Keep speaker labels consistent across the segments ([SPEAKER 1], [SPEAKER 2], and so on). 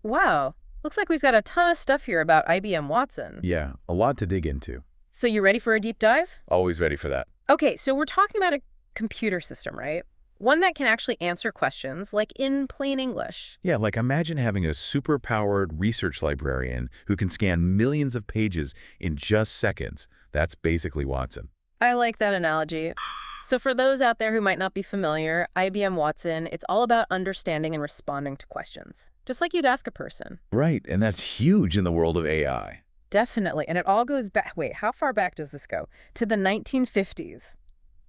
[SPEAKER 1] Wow. Looks like we've got a ton of stuff here about IBM Watson.
[SPEAKER 2] Yeah, a lot to dig into.
[SPEAKER 1] So you ready for a deep dive?
[SPEAKER 2] Always ready for that.
[SPEAKER 1] Okay, so we're talking about a computer system, right? One that can actually answer questions, like in plain English.
[SPEAKER 2] Yeah, like imagine having a super-powered research librarian who can scan millions of pages in just seconds. That's basically Watson.
[SPEAKER 1] I like that analogy. So for those out there who might not be familiar, IBM Watson, it's all about understanding and responding to questions, just like you'd ask a person.
[SPEAKER 2] Right, and that's huge in the world of AI.
[SPEAKER 1] Definitely. And it all goes back, wait, how far back does this go? To the 1950s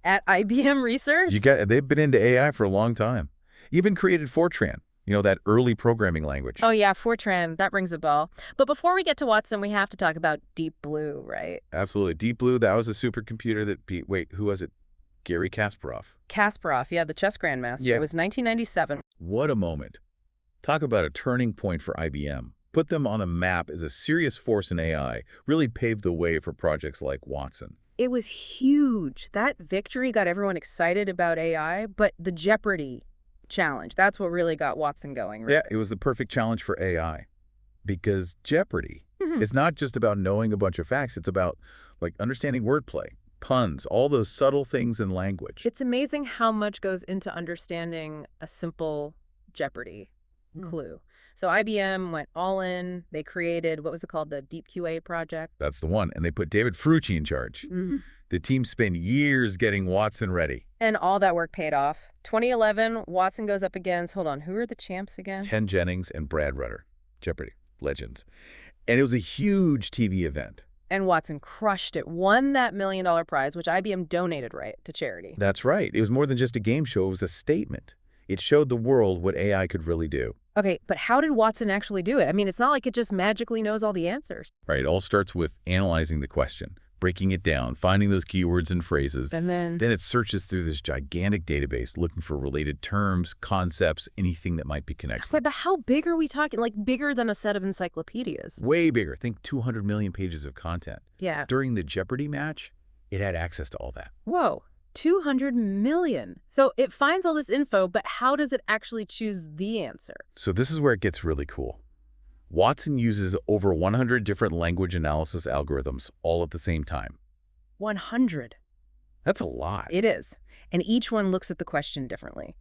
[SPEAKER 1] at IBM Research?
[SPEAKER 2] They've been into AI for a long time. Even created Fortran, that early programming language.
[SPEAKER 1] Oh yeah, Fortran, that rings a bell. But before we get to Watson, we have to talk about Deep Blue, right?
[SPEAKER 2] Absolutely. Deep Blue, that was a supercomputer that beat, wait, who was it? Gary Kasparov.
[SPEAKER 1] Kasparov, yeah, the chess grandmaster.
[SPEAKER 2] Yeah.
[SPEAKER 1] It was 1997.
[SPEAKER 2] What a moment. Talk about a turning point for IBM. Put them on a map as a serious force in AI, really paved the way for projects like Watson.
[SPEAKER 1] It was huge. That victory got everyone excited about AI, but the Jeopardy challenge, that's what really got Watson going, right?
[SPEAKER 2] Yeah, it was the perfect challenge for AI. Because Jeopardy
[SPEAKER 1] Mhm.
[SPEAKER 2] is not just about knowing a bunch of facts, it's about understanding wordplay, puns, all those subtle things in language.
[SPEAKER 1] It's amazing how much goes into understanding a simple Jeopardy clue. So IBM went all in. They created, what was it called, the Deep QA project?
[SPEAKER 2] That's the one. And they put David Ferrucci in charge.
[SPEAKER 1] Mhm.
[SPEAKER 2] The team spent years getting Watson ready.
[SPEAKER 1] And all that work paid off. 2011, Watson goes up against, hold on, who are the champs again?
[SPEAKER 2] Ken Jennings and Brad Rutter. Jeopardy. Legends. And it was a huge TV event.
[SPEAKER 1] And Watson crushed it, won that $1 million prize, which IBM donated, right, to charity.
[SPEAKER 2] That's right. It was more than just a game show. It was a statement. It showed the world what AI could really do.
[SPEAKER 1] Okay, but how did Watson actually do it? I mean, it's not like it just magically knows all the answers.
[SPEAKER 2] Right. It all starts with analyzing the question, breaking it down, finding those keywords and phrases.
[SPEAKER 1] And then
[SPEAKER 2] Then it searches through this gigantic database looking for related terms, concepts, anything that might be connected.
[SPEAKER 1] Wait, but how big are we talking? Like bigger than a set of encyclopedias?
[SPEAKER 2] Way bigger. Think 200 million pages of content.
[SPEAKER 1] Yeah.
[SPEAKER 2] During the Jeopardy match, it had access to all that.
[SPEAKER 1] Whoa, 200 million. So it finds all this info, but how does it actually choose the answer?
[SPEAKER 2] So this is where it gets really cool. Watson uses over 100 different language analysis algorithms all at the same time.
[SPEAKER 1] 100.
[SPEAKER 2] That's a lot.
[SPEAKER 1] It is. And each one looks at the question differently.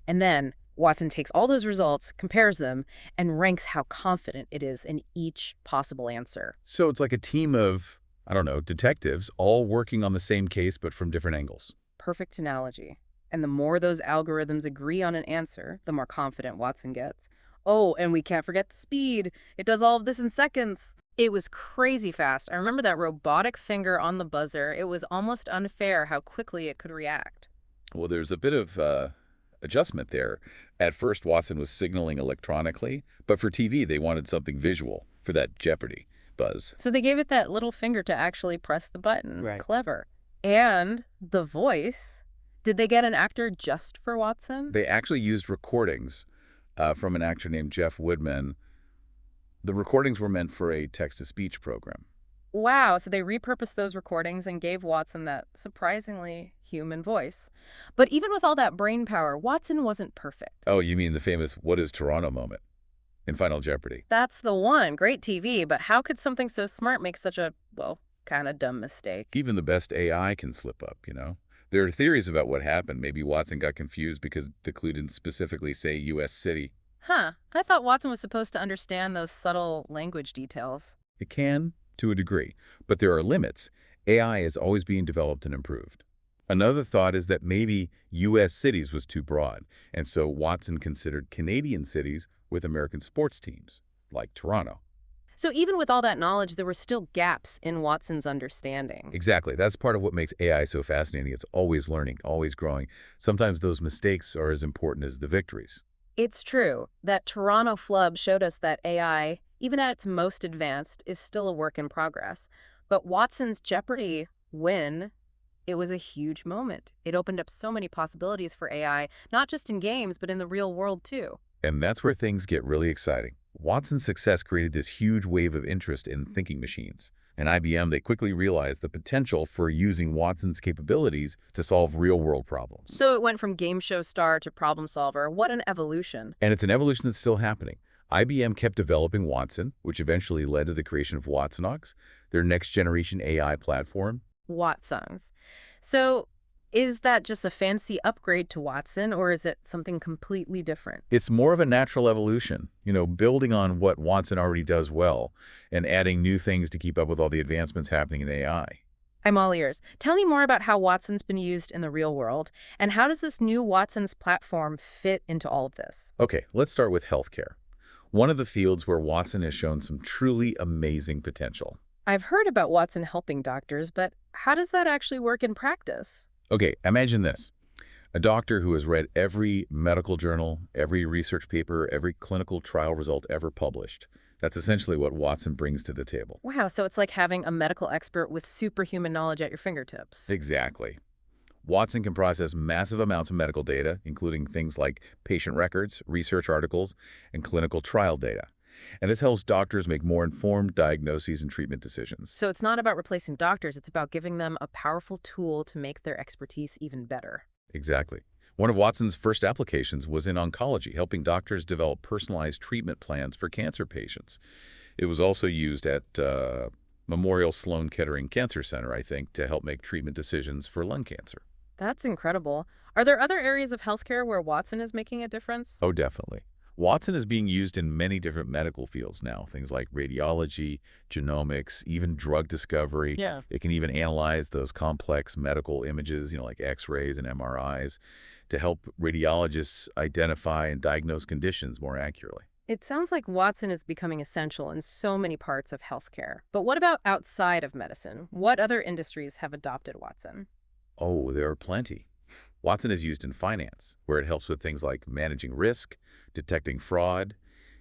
[SPEAKER 1] And then Watson takes all those results, compares them, and ranks how confident it is in each possible answer.
[SPEAKER 2] So it's like a team of, I don't know, detectives all working on the same case but from different angles.
[SPEAKER 1] Perfect analogy. And the more those algorithms agree on an answer, the more confident Watson gets. Oh, and we can't forget the speed. It does all of this in seconds. It was crazy fast. I remember that robotic finger on the buzzer. It was almost unfair how quickly it could react.
[SPEAKER 2] Well, there's a bit of adjustment there. At first, Watson was signaling electronically, but for TV, they wanted something visual for that Jeopardy buzz.
[SPEAKER 1] So they gave it that little finger to actually press the button.
[SPEAKER 2] Right.
[SPEAKER 1] Clever. And the voice. Did they get an actor just for Watson?
[SPEAKER 2] They actually used recordings from an actor named Jeff Woodman. The recordings were meant for a text-to-speech program.
[SPEAKER 1] Wow, so they repurposed those recordings and gave Watson that surprisingly human voice. But even with all that brain power, Watson wasn't perfect.
[SPEAKER 2] Oh, you mean the famous "What is Toronto" moment in Final Jeopardy?
[SPEAKER 1] That's the one. Great TV, but how could something so smart make such a, well, kind of dumb mistake?
[SPEAKER 2] Even the best AI can slip up, There are theories about what happened. Maybe Watson got confused because the clue didn't specifically say U.S. city.
[SPEAKER 1] Huh. I thought Watson was supposed to understand those subtle language details.
[SPEAKER 2] It can, to a degree, but there are limits. AI is always being developed and improved. Another thought is that maybe U.S. cities was too broad, and so Watson considered Canadian cities with American sports teams, like Toronto.
[SPEAKER 1] So even with all that knowledge, there were still gaps in Watson's understanding.
[SPEAKER 2] Exactly. That's part of what makes AI so fascinating. It's always learning, always growing. Sometimes those mistakes are as important as the victories.
[SPEAKER 1] It's true. That Toronto flub showed us that AI, even at its most advanced, is still a work in progress. But Watson's Jeopardy win, it was a huge moment. It opened up so many possibilities for AI, not just in games, but in the real world too.
[SPEAKER 2] And that's where things get really exciting. Watson's success created this huge wave of interest in thinking machines. And IBM, they quickly realized the potential for using Watson's capabilities to solve real-world problems.
[SPEAKER 1] So it went from game show star to problem solver. What an evolution.
[SPEAKER 2] And it's an evolution that's still happening. IBM kept developing Watson, which eventually led to the creation of Watsonx, their next-generation AI platform.
[SPEAKER 1] Watson's. So is that just a fancy upgrade to Watson, or is it something completely different?
[SPEAKER 2] It's more of a natural evolution, building on what Watson already does well and adding new things to keep up with all the advancements happening in AI.
[SPEAKER 1] I'm all ears. Tell me more about how Watson's been used in the real world, and how does this new Watson's platform fit into all of this?
[SPEAKER 2] Okay, let's start with healthcare. One of the fields where Watson has shown some truly amazing potential.
[SPEAKER 1] I've heard about Watson helping doctors, but how does that actually work in practice?
[SPEAKER 2] Okay, imagine this. A doctor who has read every medical journal, every research paper, every clinical trial result ever published. That's essentially what Watson brings to the table.
[SPEAKER 1] Wow, so it's like having a medical expert with superhuman knowledge at your fingertips.
[SPEAKER 2] Exactly. Watson can process massive amounts of medical data, including things like patient records, research articles, and clinical trial data. And this helps doctors make more informed diagnoses and treatment decisions.
[SPEAKER 1] So it's not about replacing doctors, it's about giving them a powerful tool to make their expertise even better.
[SPEAKER 2] Exactly. One of Watson's first applications was in oncology, helping doctors develop personalized treatment plans for cancer patients. It was also used at Memorial Sloan Kettering Cancer Center, I think, to help make treatment decisions for lung cancer.
[SPEAKER 1] That's incredible. Are there other areas of healthcare where Watson is making a difference?
[SPEAKER 2] Oh, definitely. Watson is being used in many different medical fields now, things like radiology, genomics, even drug discovery.
[SPEAKER 1] Yeah.
[SPEAKER 2] It can even analyze those complex medical images, like X-rays and MRIs, to help radiologists identify and diagnose conditions more accurately.
[SPEAKER 1] It sounds like Watson is becoming essential in so many parts of healthcare. But what about outside of medicine? What other industries have adopted Watson?
[SPEAKER 2] Oh, there are plenty. Watson is used in finance, where it helps with things like managing risk, detecting fraud,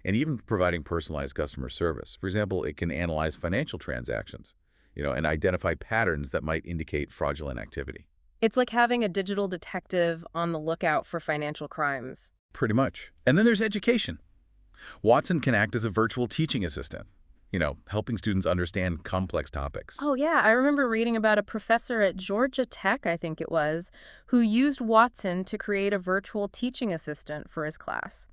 [SPEAKER 2] and even providing personalized customer service. For example, it can analyze financial transactions, and identify patterns that might indicate fraudulent activity.
[SPEAKER 1] It's like having a digital detective on the lookout for financial crimes.
[SPEAKER 2] Pretty much. And then there's education. Watson can act as a virtual teaching assistant, helping students understand complex topics.
[SPEAKER 1] Oh, yeah. I remember reading about a professor at Georgia Tech, I think it was, who used Watson to create a virtual teaching assistant for his class.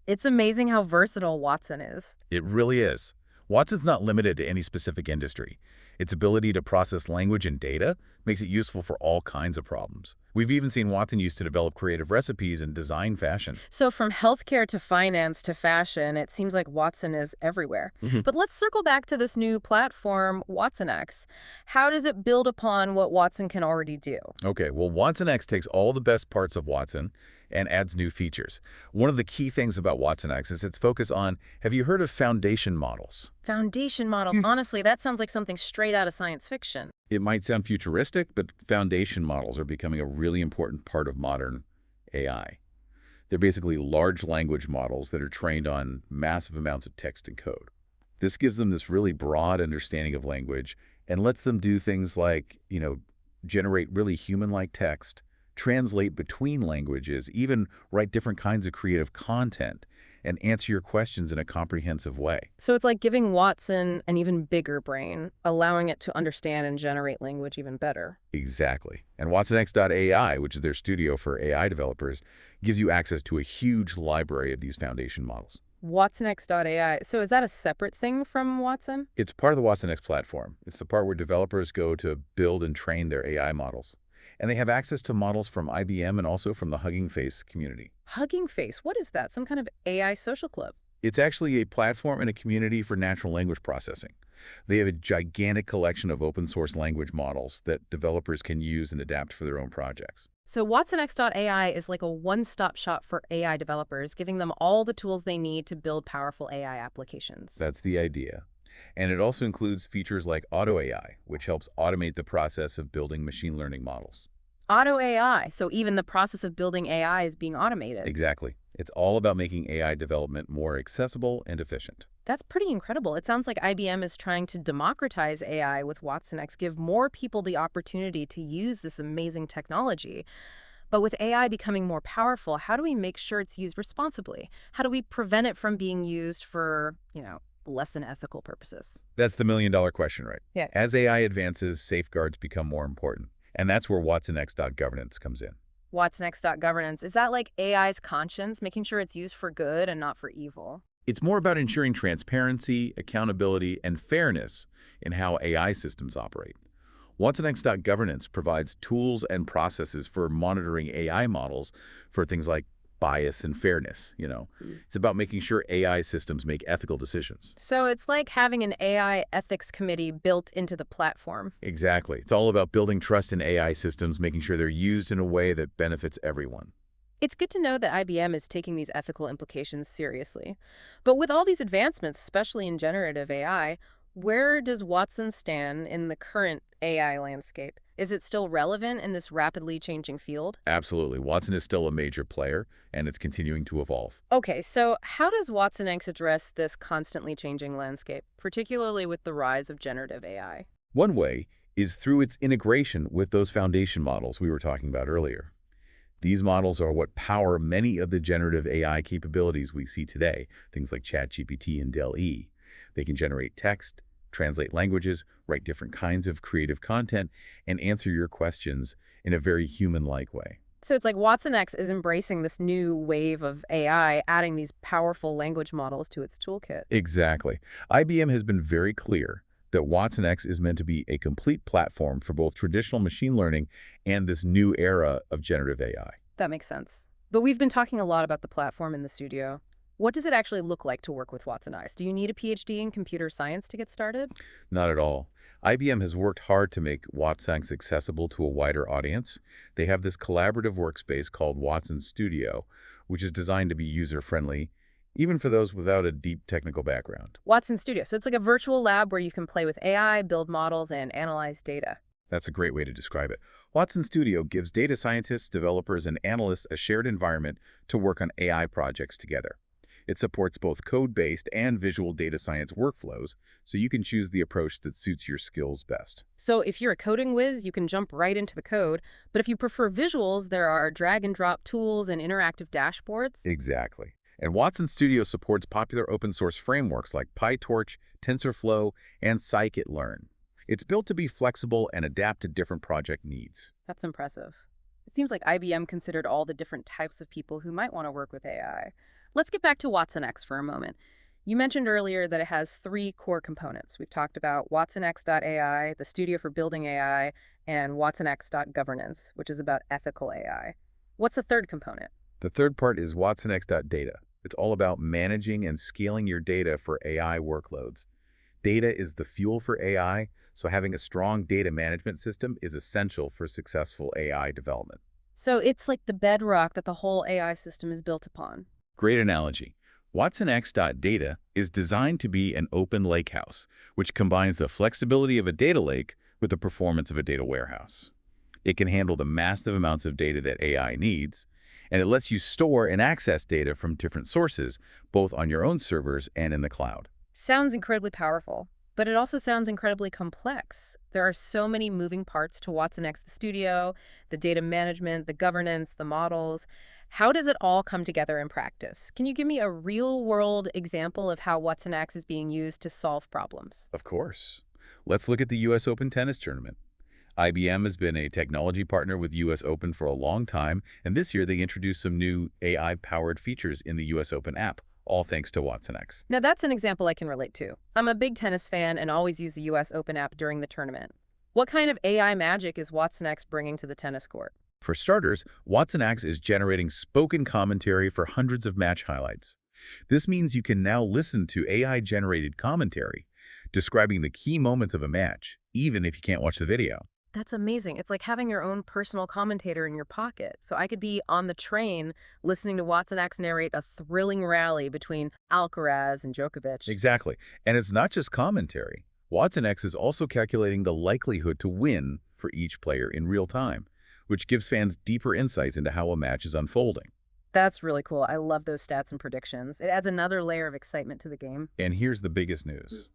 [SPEAKER 1] It's amazing how versatile Watson is.
[SPEAKER 2] It really is. Watson's not limited to any specific industry. Its ability to process language and data makes it useful for all kinds of problems. We've even seen Watson used to develop creative recipes and design fashion.
[SPEAKER 1] So from healthcare to finance to fashion, it seems like Watson is everywhere.
[SPEAKER 2] Mhm.
[SPEAKER 1] But let's circle back to this new platform, WatsonX. How does it build upon what Watson can already do?
[SPEAKER 2] Okay, well, Watson X takes all the best parts of Watson and adds new features. One of the key things about Watson X is its focus on, have you heard of foundation models?
[SPEAKER 1] Foundation models. Honestly, that sounds like something straight out of science fiction.
[SPEAKER 2] It might sound futuristic, but foundation models are becoming a really important part of modern AI. They're basically large language models that are trained on massive amounts of text and code. This gives them this really broad understanding of language and lets them do things like, generate really human-like text, translate between languages, even write different kinds of creative content, and answer your questions in a comprehensive way.
[SPEAKER 1] So it's like giving Watson an even bigger brain, allowing it to understand and generate language even better.
[SPEAKER 2] Exactly. And WatsonX.ai, which is their studio for AI developers, gives you access to a huge library of these foundation models.
[SPEAKER 1] WatsonX.ai. So is that a separate thing from Watson?
[SPEAKER 2] It's part of the WatsonX platform. It's the part where developers go to build and train their AI models. And they have access to models from IBM and also from the Hugging Face community.
[SPEAKER 1] Hugging Face, what is that? Some kind of AI social club?
[SPEAKER 2] It's actually a platform and a community for natural language processing. They have a gigantic collection of open source language models that developers can use and adapt for their own projects.
[SPEAKER 1] So WatsonX.ai is like a one-stop shop for AI developers, giving them all the tools they need to build powerful AI applications.
[SPEAKER 2] That's the idea. And it also includes features like Auto AI, which helps automate the process of building machine learning models.
[SPEAKER 1] Auto AI, so even the process of building AI is being automated.
[SPEAKER 2] Exactly. It's all about making AI development more accessible and efficient.
[SPEAKER 1] That's pretty incredible. It sounds like IBM is trying to democratize AI with WatsonX, give more people the opportunity to use this amazing technology. But with AI becoming more powerful, how do we make sure it's used responsibly? How do we prevent it from being used for, less than ethical purposes?
[SPEAKER 2] That's the million-dollar question, right?
[SPEAKER 1] Yeah.
[SPEAKER 2] As AI advances, safeguards become more important. And that's where WatsonX.governance comes in.
[SPEAKER 1] WatsonX.governance, is that like AI's conscience, making sure it's used for good and not for evil?
[SPEAKER 2] It's more about ensuring transparency, accountability, and fairness in how AI systems operate. WatsonX.governance provides tools and processes for monitoring AI models for things like bias and fairness. It's about making sure AI systems make ethical decisions.
[SPEAKER 1] So it's like having an AI ethics committee built into the platform.
[SPEAKER 2] Exactly. It's all about building trust in AI systems, making sure they're used in a way that benefits everyone.
[SPEAKER 1] It's good to know that IBM is taking these ethical implications seriously. But with all these advancements, especially in generative AI, where does Watson stand in the current AI landscape? Is it still relevant in this rapidly changing field?
[SPEAKER 2] Absolutely. Watson is still a major player, and it's continuing to evolve.
[SPEAKER 1] Okay, so how does Watson X address this constantly changing landscape, particularly with the rise of generative AI?
[SPEAKER 2] One way is through its integration with those foundation models we were talking about earlier. These models are what power many of the generative AI capabilities we see today, things like ChatGPT and Dell-E. They can generate text, translate languages, write different kinds of creative content, and answer your questions in a very human-like way.
[SPEAKER 1] So it's like Watson X is embracing this new wave of AI, adding these powerful language models to its toolkit.
[SPEAKER 2] Exactly. IBM has been very clear that Watson X is meant to be a complete platform for both traditional machine learning and this new era of generative AI.
[SPEAKER 1] That makes sense. But we've been talking a lot about the platform in the studio. What does it actually look like to work with Watson X? Do you need a PhD in computer science to get started?
[SPEAKER 2] Not at all. IBM has worked hard to make Watson X accessible to a wider audience. They have this collaborative workspace called Watson Studio, which is designed to be user-friendly, even for those without a deep technical background.
[SPEAKER 1] Watson Studio. So it's like a virtual lab where you can play with AI, build models, and analyze data.
[SPEAKER 2] That's a great way to describe it. Watson Studio gives data scientists, developers, and analysts a shared environment to work on AI projects together. It supports both code-based and visual data science workflows, so you can choose the approach that suits your skills best.
[SPEAKER 1] So if you're a coding whiz, you can jump right into the code. But if you prefer visuals, there are drag and drop tools and interactive dashboards.
[SPEAKER 2] Exactly. And Watson Studio supports popular open source frameworks like PyTorch, TensorFlow, and scikit-learn. It's built to be flexible and adapt to different project needs.
[SPEAKER 1] That's impressive. It seems like IBM considered all the different types of people who might want to work with AI. Let's get back to Watson X for a moment. You mentioned earlier that it has three core components. We've talked about WatsonX.ai, the studio for building AI, and WatsonX.governance, which is about ethical AI. What's the third component?
[SPEAKER 2] The third part is WatsonX.data. It's all about managing and scaling your data for AI workloads. Data is the fuel for AI, so having a strong data management system is essential for successful AI development.
[SPEAKER 1] So it's like the bedrock that the whole AI system is built upon.
[SPEAKER 2] Great analogy. WatsonX.data is designed to be an open lakehouse, which combines the flexibility of a data lake with the performance of a data warehouse. It can handle the massive amounts of data that AI needs, and it lets you store and access data from different sources, both on your own servers and in the cloud.
[SPEAKER 1] Sounds incredibly powerful, but it also sounds incredibly complex. There are so many moving parts to Watson X, the studio, the data management, the governance, the models. How does it all come together in practice? Can you give me a real-world example of how Watson X is being used to solve problems?
[SPEAKER 2] Of course. Let's look at the U.S. Open tennis tournament. IBM has been a technology partner with U.S. Open for a long time, and this year they introduced some new AI-powered features in the U.S. Open app, all thanks to Watson X.
[SPEAKER 1] Now that's an example I can relate to. I'm a big tennis fan and always use the US Open app during the tournament. What kind of AI magic is Watson X bringing to the tennis court?
[SPEAKER 2] For starters, Watson X is generating spoken commentary for hundreds of match highlights. This means you can now listen to AI-generated commentary, describing the key moments of a match, even if you can't watch the video.
[SPEAKER 1] That's amazing. It's like having your own personal commentator in your pocket. So I could be on the train listening to Watson X narrate a thrilling rally between Alcaraz and Djokovic.
[SPEAKER 2] Exactly. And it's not just commentary. Watson X is also calculating the likelihood to win for each player in real time, which gives fans deeper insights into how a match is unfolding.
[SPEAKER 1] That's really cool. I love those stats and predictions. It adds another layer of excitement to the game.
[SPEAKER 2] And here's the biggest news.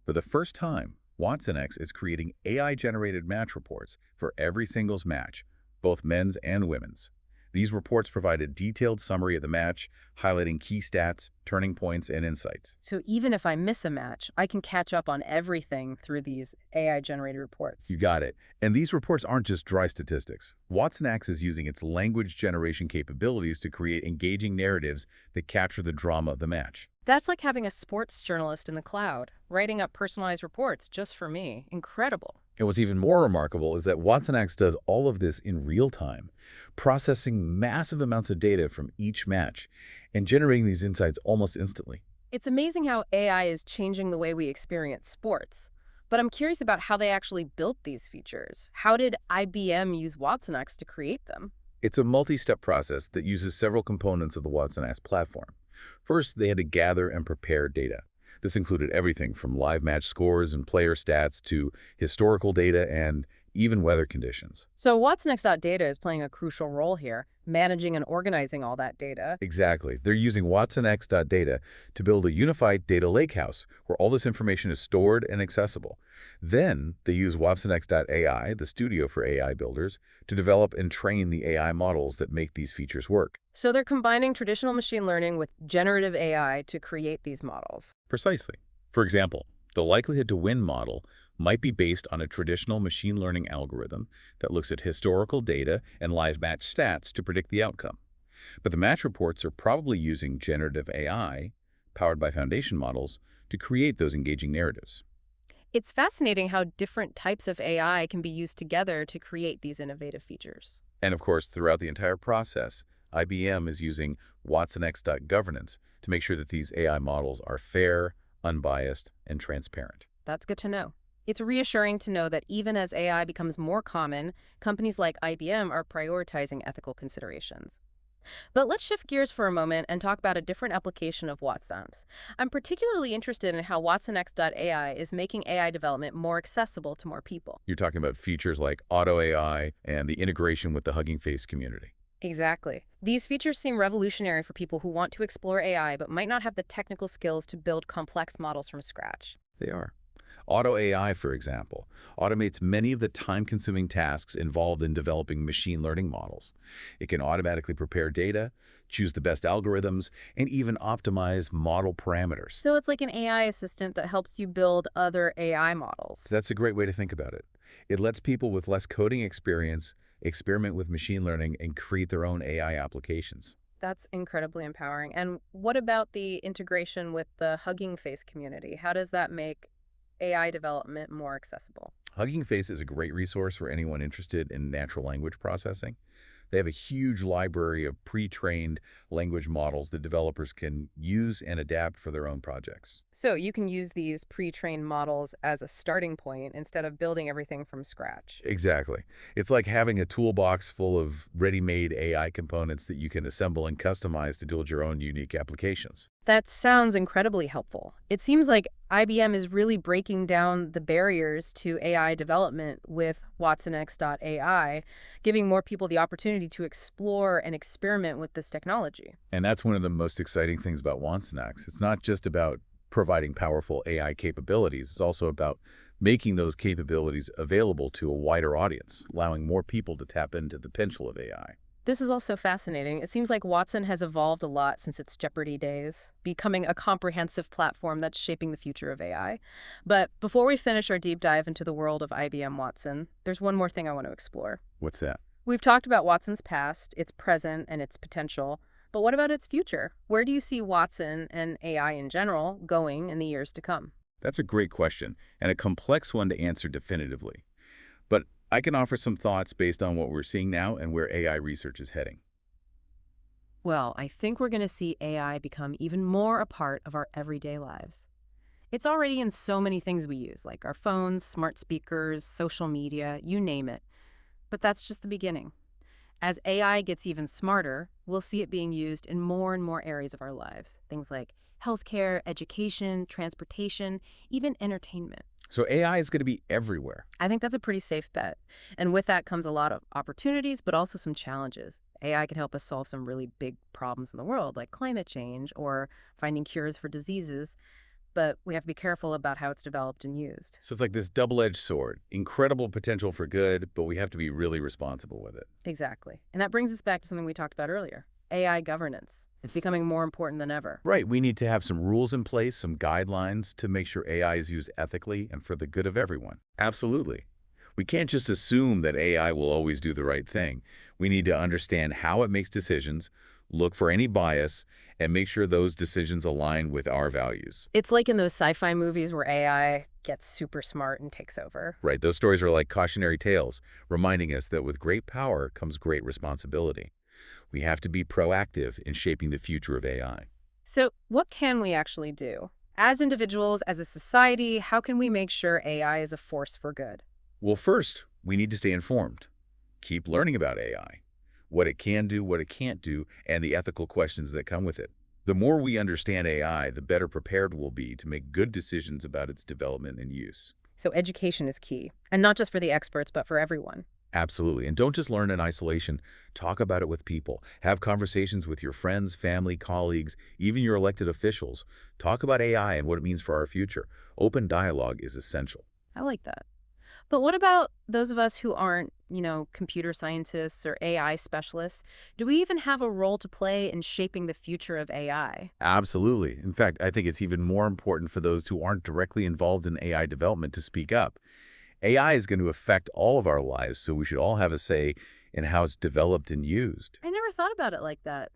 [SPEAKER 2] For the first time, Watson X is creating AI-generated match reports for every singles match, both men's and women's. These reports provide a detailed summary of the match, highlighting key stats, turning points, and insights.
[SPEAKER 1] So even if I miss a match, I can catch up on everything through these AI-generated reports.
[SPEAKER 2] You got it. And these reports aren't just dry statistics. Watson X is using its language generation capabilities to create engaging narratives that capture the drama of the match.
[SPEAKER 1] That's like having a sports journalist in the cloud, writing up personalized reports just for me. Incredible.
[SPEAKER 2] And what's even more remarkable is that Watson X does all of this in real time, processing massive amounts of data from each match and generating these insights almost instantly.
[SPEAKER 1] It's amazing how AI is changing the way we experience sports. But I'm curious about how they actually built these features. How did IBM use Watson X to create them?
[SPEAKER 2] It's a multi-step process that uses several components of the Watson X platform. First, they had to gather and prepare data. This included everything from live match scores and player stats to historical data and even weather conditions.
[SPEAKER 1] So WatsonX.data is playing a crucial role here, managing and organizing all that data.
[SPEAKER 2] Exactly. They're using watsonx.data to build a unified data lakehouse where all this information is stored and accessible. Then they use watsonx.ai, the studio for AI builders, to develop and train the AI models that make these features work.
[SPEAKER 1] So they're combining traditional machine learning with generative AI to create these models.
[SPEAKER 2] Precisely. For example, the likelihood to win model might be based on a traditional machine learning algorithm that looks at historical data and live match stats to predict the outcome. But the match reports are probably using generative AI, powered by foundation models, to create those engaging narratives.
[SPEAKER 1] It's fascinating how different types of AI can be used together to create these innovative features.
[SPEAKER 2] And of course, throughout the entire process, IBM is using watsonx.governance to make sure that these AI models are fair, unbiased, and transparent.
[SPEAKER 1] That's good to know. It's reassuring to know that even as AI becomes more common, companies like IBM are prioritizing ethical considerations. But let's shift gears for a moment and talk about a different application of Watson's. I'm particularly interested in how WatsonX.ai is making AI development more accessible to more people.
[SPEAKER 2] You're talking about features like Auto AI and the integration with the Hugging Face community.
[SPEAKER 1] Exactly. These features seem revolutionary for people who want to explore AI but might not have the technical skills to build complex models from scratch.
[SPEAKER 2] They are. Auto AI, for example, automates many of the time-consuming tasks involved in developing machine learning models. It can automatically prepare data, choose the best algorithms, and even optimize model parameters.
[SPEAKER 1] So it's like an AI assistant that helps you build other AI models.
[SPEAKER 2] That's a great way to think about it. It lets people with less coding experience experiment with machine learning and create their own AI applications.
[SPEAKER 1] That's incredibly empowering. And what about the integration with the Hugging Face community? How does that make AI development more accessible?
[SPEAKER 2] Hugging Face is a great resource for anyone interested in natural language processing. They have a huge library of pre-trained language models that developers can use and adapt for their own projects.
[SPEAKER 1] So you can use these pre-trained models as a starting point instead of building everything from scratch.
[SPEAKER 2] Exactly. It's like having a toolbox full of ready-made AI components that you can assemble and customize to build your own unique applications.
[SPEAKER 1] That sounds incredibly helpful. It seems like IBM is really breaking down the barriers to AI development with WatsonX.ai, giving more people the opportunity to explore and experiment with this technology.
[SPEAKER 2] And that's one of the most exciting things about Watsonx. It's not just about providing powerful AI capabilities. It's also about making those capabilities available to a wider audience, allowing more people to tap into the potential of AI.
[SPEAKER 1] This is also fascinating. It seems like Watson has evolved a lot since its Jeopardy days, becoming a comprehensive platform that's shaping the future of AI. But before we finish our deep dive into the world of IBM Watson, there's one more thing I want to explore.
[SPEAKER 2] What's that?
[SPEAKER 1] We've talked about Watson's past, its present, and its potential. But what about its future? Where do you see Watson and AI in general going in the years to come?
[SPEAKER 2] That's a great question, and a complex one to answer definitively. But I can offer some thoughts based on what we're seeing now and where AI research is heading.
[SPEAKER 1] Well, I think we're going to see AI become even more a part of our everyday lives. It's already in so many things we use, like our phones, smart speakers, social media, you name it. But that's just the beginning. As AI gets even smarter, we'll see it being used in more and more areas of our lives. Things like healthcare, education, transportation, even entertainment.
[SPEAKER 2] So AI is going to be everywhere.
[SPEAKER 1] I think that's a pretty safe bet. And with that comes a lot of opportunities, but also some challenges. AI can help us solve some really big problems in the world, like climate change or finding cures for diseases. But we have to be careful about how it's developed and used.
[SPEAKER 2] So it's like this double-edged sword. Incredible potential for good, but we have to be really responsible with it.
[SPEAKER 1] Exactly. And that brings us back to something we talked about earlier, AI governance. It's becoming more important than ever.
[SPEAKER 2] Right, we need to have some rules in place, some guidelines to make sure AI is used ethically and for the good of everyone. Absolutely. We can't just assume that AI will always do the right thing. We need to understand how it makes decisions, look for any bias, and make sure those decisions align with our values.
[SPEAKER 1] It's like in those sci-fi movies where AI gets super smart and takes over.
[SPEAKER 2] Right, those stories are like cautionary tales, reminding us that with great power comes great responsibility. We have to be proactive in shaping the future of AI.
[SPEAKER 1] So what can we actually do? As individuals, as a society, how can we make sure AI is a force for good?
[SPEAKER 2] Well, first, we need to stay informed. Keep learning about AI, what it can do, what it can't do, and the ethical questions that come with it. The more we understand AI, the better prepared we'll be to make good decisions about its development and use.
[SPEAKER 1] So education is key, and not just for the experts, but for everyone.
[SPEAKER 2] Absolutely. And don't just learn in isolation. Talk about it with people. Have conversations with your friends, family, colleagues, even your elected officials. Talk about AI and what it means for our future. Open dialogue is essential.
[SPEAKER 1] I like that. But what about those of us who aren't, computer scientists or AI specialists? Do we even have a role to play in shaping the future of AI?
[SPEAKER 2] Absolutely. In fact, I think it's even more important for those who aren't directly involved in AI development to speak up. AI is going to affect all of our lives, so we should all have a say in how it's developed and used.
[SPEAKER 1] I never thought about it like that.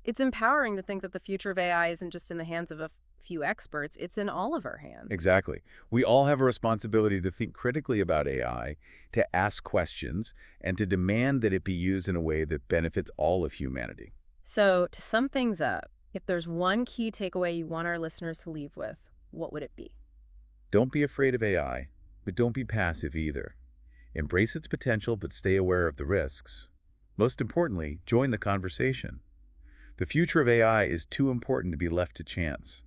[SPEAKER 1] It's empowering to think that the future of AI isn't just in the hands of a few experts, it's in all of our hands.
[SPEAKER 2] Exactly. We all have a responsibility to think critically about AI, to ask questions, and to demand that it be used in a way that benefits all of humanity.
[SPEAKER 1] So, to sum things up, if there's one key takeaway you want our listeners to leave with, what would it be?
[SPEAKER 2] Don't be afraid of AI, but don't be passive either. Embrace its potential, but stay aware of the risks. Most importantly, join the conversation. The future of AI is too important to be left to chance.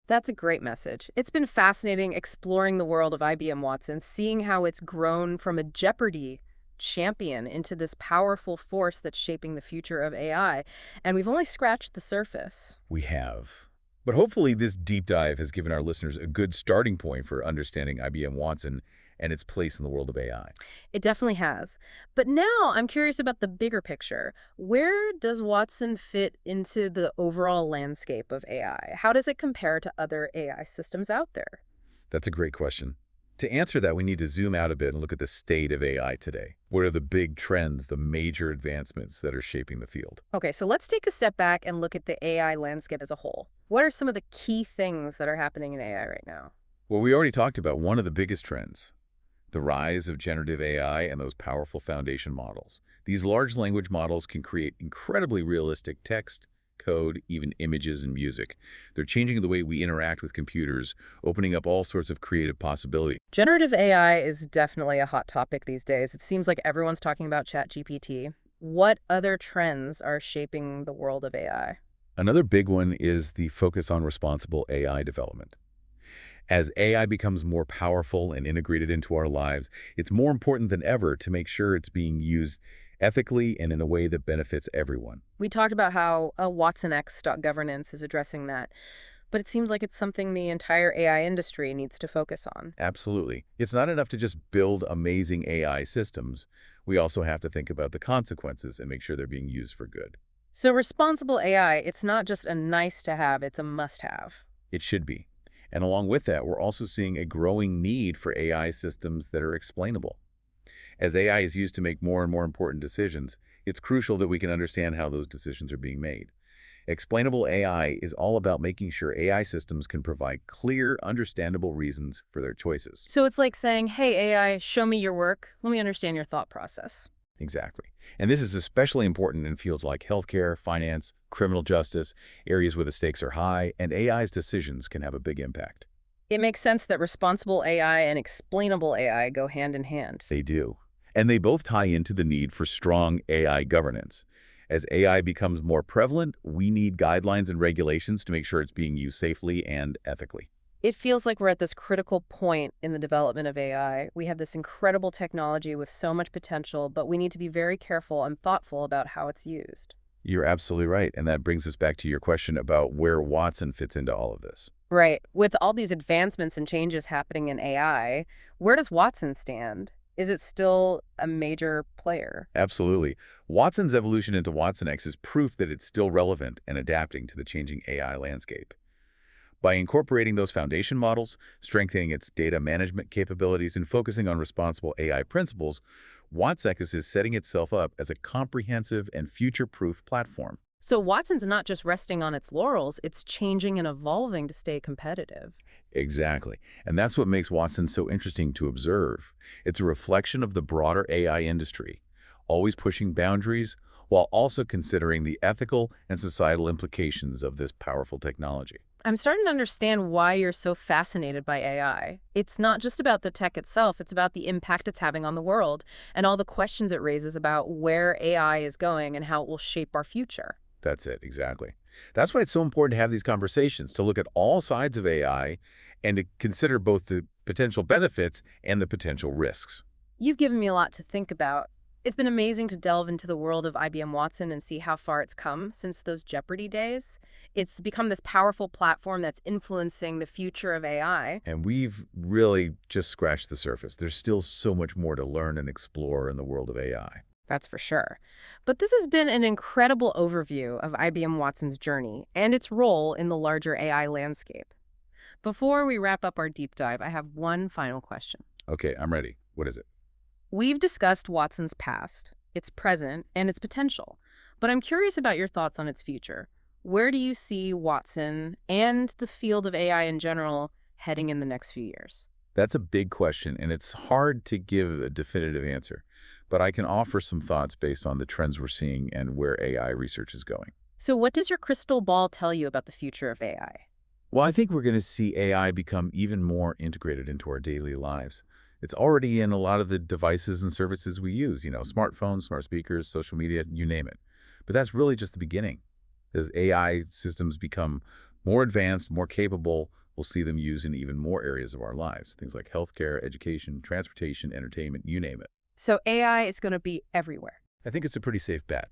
[SPEAKER 1] That's a great message. It's been fascinating exploring the world of IBM Watson, seeing how it's grown from a Jeopardy champion into this powerful force that's shaping the future of AI. And we've only scratched the surface.
[SPEAKER 2] We have. But hopefully this deep dive has given our listeners a good starting point for understanding IBM Watson and its place in the world of AI.
[SPEAKER 1] It definitely has. But now I'm curious about the bigger picture. Where does Watson fit into the overall landscape of AI? How does it compare to other AI systems out there?
[SPEAKER 2] That's a great question. To answer that, we need to zoom out a bit and look at the state of AI today. What are the big trends, the major advancements that are shaping the field?
[SPEAKER 1] Okay, so let's take a step back and look at the AI landscape as a whole. What are some of the key things that are happening in AI right now?
[SPEAKER 2] Well, we already talked about one of the biggest trends, the rise of generative AI and those powerful foundation models. These large language models can create incredibly realistic text, code, even images and music. They're changing the way we interact with computers, opening up all sorts of creative possibilities.
[SPEAKER 1] Generative AI is definitely a hot topic these days. It seems like everyone's talking about ChatGPT. What other trends are shaping the world of AI?
[SPEAKER 2] Another big one is the focus on responsible AI development. As AI becomes more powerful and integrated into our lives, it's more important than ever to make sure it's being used ethically and in a way that benefits everyone.
[SPEAKER 1] We talked about how WatsonX.governance is addressing that, but it seems like it's something the entire AI industry needs to focus on.
[SPEAKER 2] Absolutely. It's not enough to just build amazing AI systems. We also have to think about the consequences and make sure they're being used for good.
[SPEAKER 1] So responsible AI, it's not just a nice to have, it's a must have.
[SPEAKER 2] It should be. And along with that, we're also seeing a growing need for AI systems that are explainable. As AI is used to make more and more important decisions, it's crucial that we can understand how those decisions are being made. Explainable AI is all about making sure AI systems can provide clear, understandable reasons for their choices.
[SPEAKER 1] So it's like saying, hey, AI, show me your work. Let me understand your thought process.
[SPEAKER 2] Exactly. And this is especially important in fields like healthcare, finance, criminal justice, areas where the stakes are high, and AI's decisions can have a big impact.
[SPEAKER 1] It makes sense that responsible AI and explainable AI go hand in hand.
[SPEAKER 2] They do. And they both tie into the need for strong AI governance. As AI becomes more prevalent, we need guidelines and regulations to make sure it's being used safely and ethically.
[SPEAKER 1] It feels like we're at this critical point in the development of AI. We have this incredible technology with so much potential, but we need to be very careful and thoughtful about how it's used.
[SPEAKER 2] You're absolutely right. And that brings us back to your question about where Watson fits into all of this.
[SPEAKER 1] Right. With all these advancements and changes happening in AI, where does Watson stand? Is it still a major player?
[SPEAKER 2] Absolutely. Watson's evolution into WatsonX is proof that it's still relevant and adapting to the changing AI landscape. By incorporating those foundation models, strengthening its data management capabilities, and focusing on responsible AI principles, WatsonX is setting itself up as a comprehensive and future-proof platform.
[SPEAKER 1] So Watson's not just resting on its laurels, it's changing and evolving to stay competitive.
[SPEAKER 2] Exactly. And that's what makes Watson so interesting to observe. It's a reflection of the broader AI industry, always pushing boundaries while also considering the ethical and societal implications of this powerful technology.
[SPEAKER 1] I'm starting to understand why you're so fascinated by AI. It's not just about the tech itself, it's about the impact it's having on the world and all the questions it raises about where AI is going and how it will shape our future.
[SPEAKER 2] That's it, exactly. That's why it's so important to have these conversations, to look at all sides of AI and to consider both the potential benefits and the potential risks.
[SPEAKER 1] You've given me a lot to think about. It's been amazing to delve into the world of IBM Watson and see how far it's come since those Jeopardy days. It's become this powerful platform that's influencing the future of AI.
[SPEAKER 2] And we've really just scratched the surface. There's still so much more to learn and explore in the world of AI.
[SPEAKER 1] That's for sure. But this has been an incredible overview of IBM Watson's journey and its role in the larger AI landscape. Before we wrap up our deep dive, I have one final question.
[SPEAKER 2] Okay, I'm ready. What is it?
[SPEAKER 1] We've discussed Watson's past, its present, and its potential, but I'm curious about your thoughts on its future. Where do you see Watson and the field of AI in general heading in the next few years?
[SPEAKER 2] That's a big question, and it's hard to give a definitive answer. But I can offer some thoughts based on the trends we're seeing and where AI research is going.
[SPEAKER 1] So what does your crystal ball tell you about the future of AI?
[SPEAKER 2] Well, I think we're going to see AI become even more integrated into our daily lives. It's already in a lot of the devices and services we use, smartphones, smart speakers, social media, you name it. But that's really just the beginning. As AI systems become more advanced, more capable, we'll see them used in even more areas of our lives. Things like healthcare, education, transportation, entertainment, you name it.
[SPEAKER 1] So AI is going to be everywhere.
[SPEAKER 2] I think it's a pretty safe bet.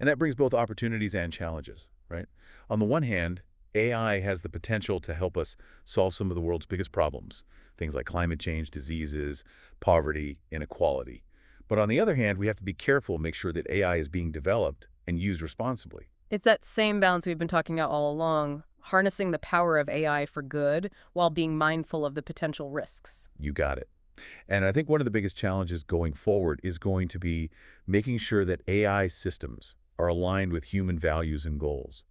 [SPEAKER 2] And that brings both opportunities and challenges, right? On the one hand, AI has the potential to help us solve some of the world's biggest problems, things like climate change, diseases, poverty, inequality. But on the other hand, we have to be careful and make sure that AI is being developed and used responsibly.
[SPEAKER 1] It's that same balance we've been talking about all along, harnessing the power of AI for good while being mindful of the potential risks.
[SPEAKER 2] You got it. And I think one of the biggest challenges going forward is going to be making sure that AI systems are aligned with human values and goals.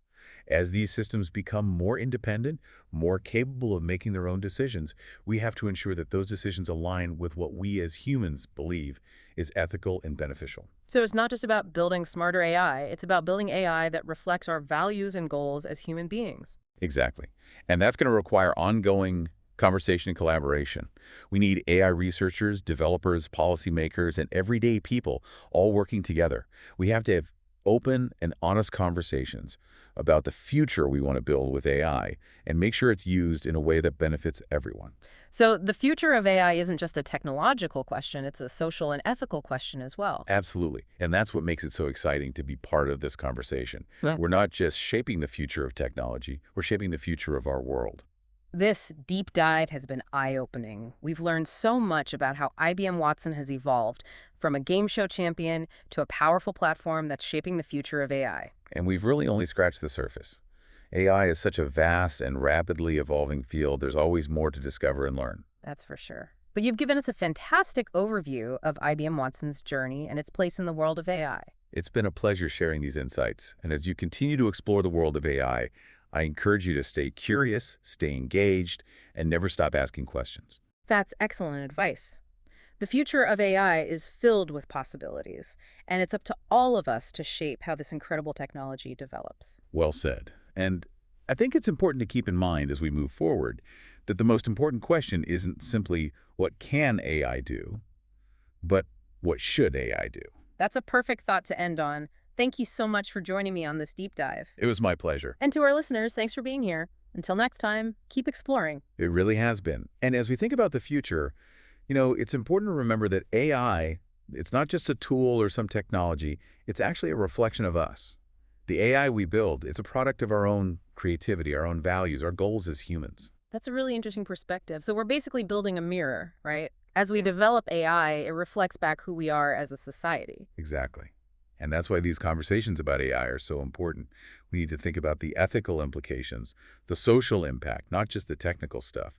[SPEAKER 2] As these systems become more independent, more capable of making their own decisions, we have to ensure that those decisions align with what we as humans believe is ethical and beneficial.
[SPEAKER 1] So it's not just about building smarter AI, it's about building AI that reflects our values and goals as human beings.
[SPEAKER 2] Exactly. And that's going to require ongoing conversation and collaboration. We need AI researchers, developers, policymakers, and everyday people all working together. We have to have open and honest conversations about the future we want to build with AI and make sure it's used in a way that benefits everyone.
[SPEAKER 1] So the future of AI isn't just a technological question, it's a social and ethical question as well.
[SPEAKER 2] Absolutely. And that's what makes it so exciting to be part of this conversation.
[SPEAKER 1] Yeah.
[SPEAKER 2] We're not just shaping the future of technology, we're shaping the future of our world.
[SPEAKER 1] This deep dive has been eye-opening. We've learned so much about how IBM Watson has evolved from a game show champion to a powerful platform that's shaping the future of AI.
[SPEAKER 2] And we've really only scratched the surface. AI is such a vast and rapidly evolving field. There's always more to discover and learn.
[SPEAKER 1] That's for sure. But you've given us a fantastic overview of IBM Watson's journey and its place in the world of AI.
[SPEAKER 2] It's been a pleasure sharing these insights. And as you continue to explore the world of AI, I encourage you to stay curious, stay engaged, and never stop asking questions.
[SPEAKER 1] That's excellent advice. The future of AI is filled with possibilities, and it's up to all of us to shape how this incredible technology develops.
[SPEAKER 2] Well said. And I think it's important to keep in mind as we move forward that the most important question isn't simply what can AI do, but what should AI do?
[SPEAKER 1] That's a perfect thought to end on. Thank you so much for joining me on this deep dive.
[SPEAKER 2] It was my pleasure.
[SPEAKER 1] And to our listeners, thanks for being here. Until next time, keep exploring.
[SPEAKER 2] It really has been. And as we think about the future, it's important to remember that AI, it's not just a tool or some technology, it's actually a reflection of us. The AI we build, it's a product of our own creativity, our own values, our goals as humans.
[SPEAKER 1] That's a really interesting perspective. So we're basically building a mirror, right? As we develop AI, it reflects back who we are as a society.
[SPEAKER 2] Exactly. And that's why these conversations about AI are so important. We need to think about the ethical implications, the social impact, not just the technical stuff.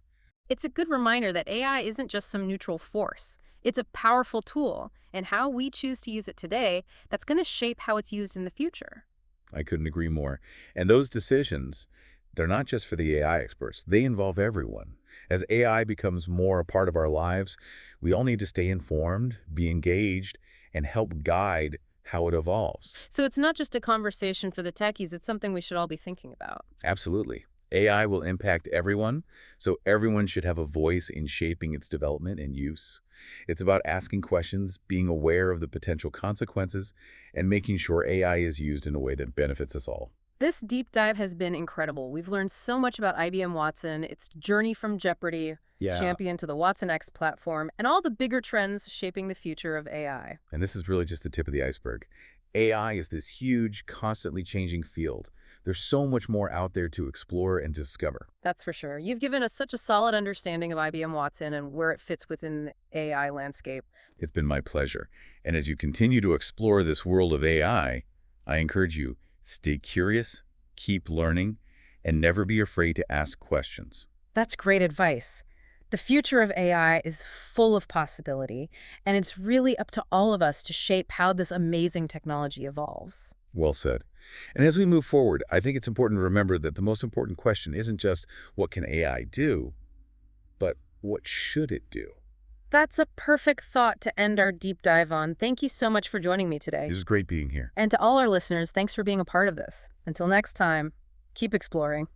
[SPEAKER 1] It's a good reminder that AI isn't just some neutral force. It's a powerful tool, and how we choose to use it today, that's going to shape how it's used in the future.
[SPEAKER 2] I couldn't agree more. And those decisions, they're not just for the AI experts. They involve everyone. As AI becomes more a part of our lives, we all need to stay informed, be engaged, and help guide how it evolves.
[SPEAKER 1] So it's not just a conversation for the techies, it's something we should all be thinking about.
[SPEAKER 2] Absolutely. AI will impact everyone, so everyone should have a voice in shaping its development and use. It's about asking questions, being aware of the potential consequences, and making sure AI is used in a way that benefits us all.
[SPEAKER 1] This deep dive has been incredible. We've learned so much about IBM Watson, its journey from Jeopardy,
[SPEAKER 2] Yeah.
[SPEAKER 1] champion to the Watson X platform, and all the bigger trends shaping the future of AI.
[SPEAKER 2] And this is really just the tip of the iceberg. AI is this huge, constantly changing field. There's so much more out there to explore and discover.
[SPEAKER 1] That's for sure. You've given us such a solid understanding of IBM Watson and where it fits within the AI landscape.
[SPEAKER 2] It's been my pleasure. And as you continue to explore this world of I encourage you, stay curious, keep learning, and never be afraid to ask questions.
[SPEAKER 1] That's great advice. The future of AI is full of possibility, and it's really up to all of us to shape how this amazing technology evolves.
[SPEAKER 2] Well said. And as we move forward, I think it's important to remember that the most important question isn't just what can AI do, but what should it do?
[SPEAKER 1] That's a perfect thought to end our deep dive on. Thank you so much for joining me today.
[SPEAKER 2] This is great being here.
[SPEAKER 1] And to all our listeners, thanks for being a part of this. Until next time, keep exploring.